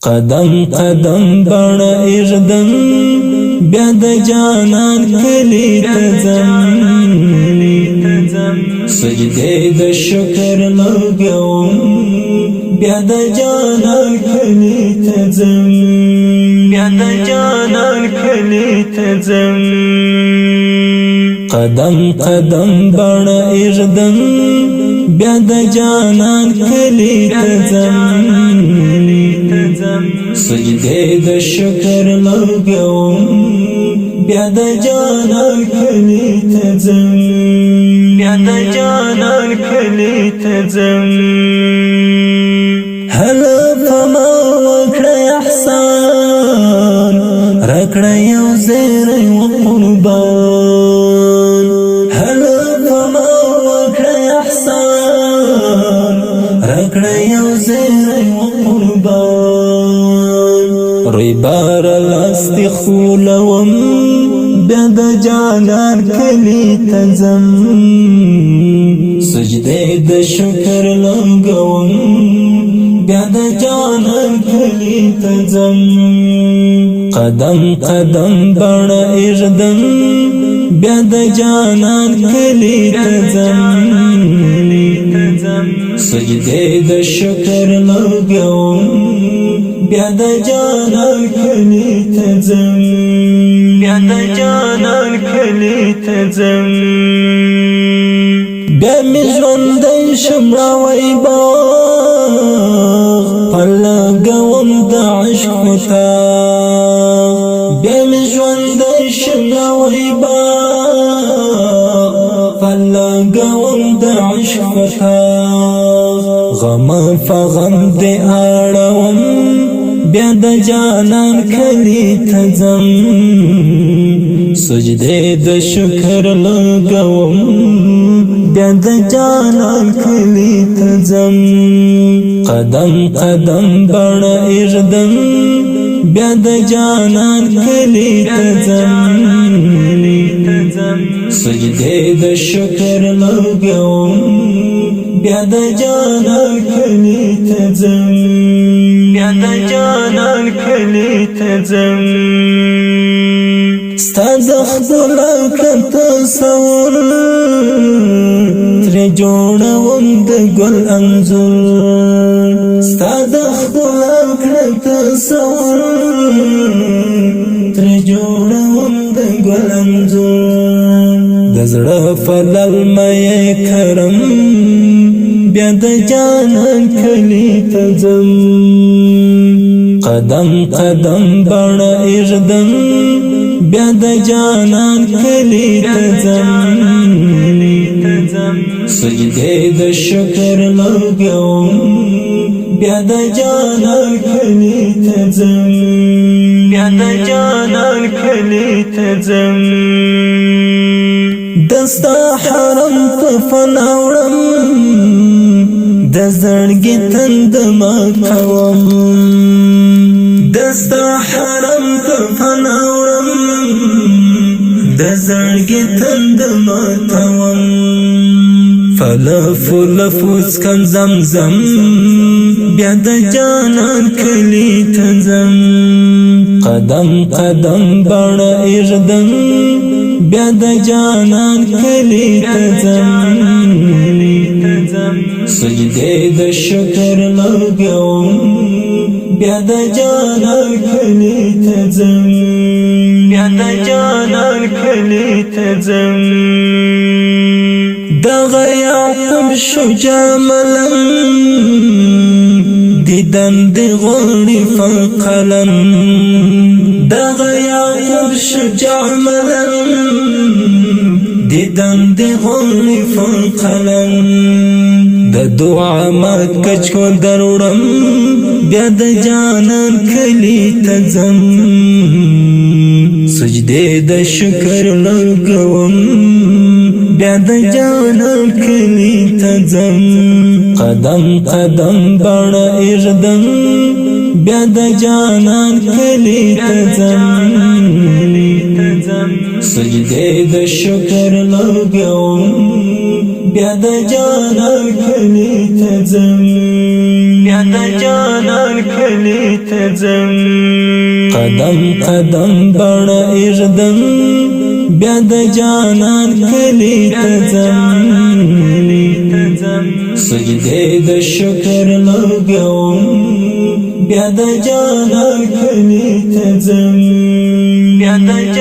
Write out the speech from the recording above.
قدم قدم بڑا اردن بیاد جانان کلی تزم سجدے د شکر لگوم بیاد جانان کلی تزم بیاد جانان کلی تزم قدم قدم بڑا اردن بیاد جانان کلی تزم سجدے د شکر لگوم بیاد جانان کلی تزم بیاد جانان کلی تزم هلا فما وکړه احسان راکړه یو زیری و قربان هلا فما وکړه احسان راکړه یو زیری و قربان ریبار لاستي خولوم بیاد جانان کلی تزم سجدے د شکر لگوم بیاد جانان کلی تزم قدم قدم بڑا اردن بیاد جانان کلی تزم سجدے د شکر لگوم بیاد جانان کلی تزم بیاد جانان کلی تزم بیا می ژوندی شم راوی باغ پلګوم د عشق تا بیا می ژوندی شم راوی باغ پلګوم د عشق تا غم فغم دی اړوم بیا د جانان کلی تزم سجدے د شکر لگوم بیا د جانان کلی تزم قدم قدم بڑا اردن بیا د جانان کلی تزم سجدے د شکر لگوم بیا د جانان کلی تزم بیا د جانان کلی تزم ستا د خدای کته تصور تر جوړوم د ګل انځور ستا د خدای کته تصور تر جوړوم د ګل انځور د زړه فلل مې کرم بیا د جانان کلی تزم قدم قدم بڑا اردن بیا د جانان کلی تزم سجدے د شکر لگوم بیا د جانان کلی تزم بیا د جانان کلی تزم دستا حرم تفنا وړم د زړګي تند ما کوم دستا حرم تفنا وړم د زړګي تند ما کوم فلف لفظ کم زمزم بیا د جانان کلی تزم قدم قدم بڑا اردن بیا د جانان کلی تزم سجدے د شکر لگوم بیا د جانان کلی تزم بیا د جانان کلی تزم دغه یعقوب شجاع ملم دیدن دی غوړي فقلم دغه یعقوب شجاع ملم دیدن دی غوړي فقلم د دعا مات کچو دروړم بیا د جانان کلی تزم سجدے د شکر لگوم بیا د جانان کلی تزم قدم قدم بڑا اردن بیا د جانان کلی تزم سجدے د شکر لگوم بیا د جانان کلی تزم بیا د جانان کلی تزم قدم قدم بڑا اردم بیا د جانان کلی تزم سجده د شکر لګوم بیا د جانان کلی تزم بیا د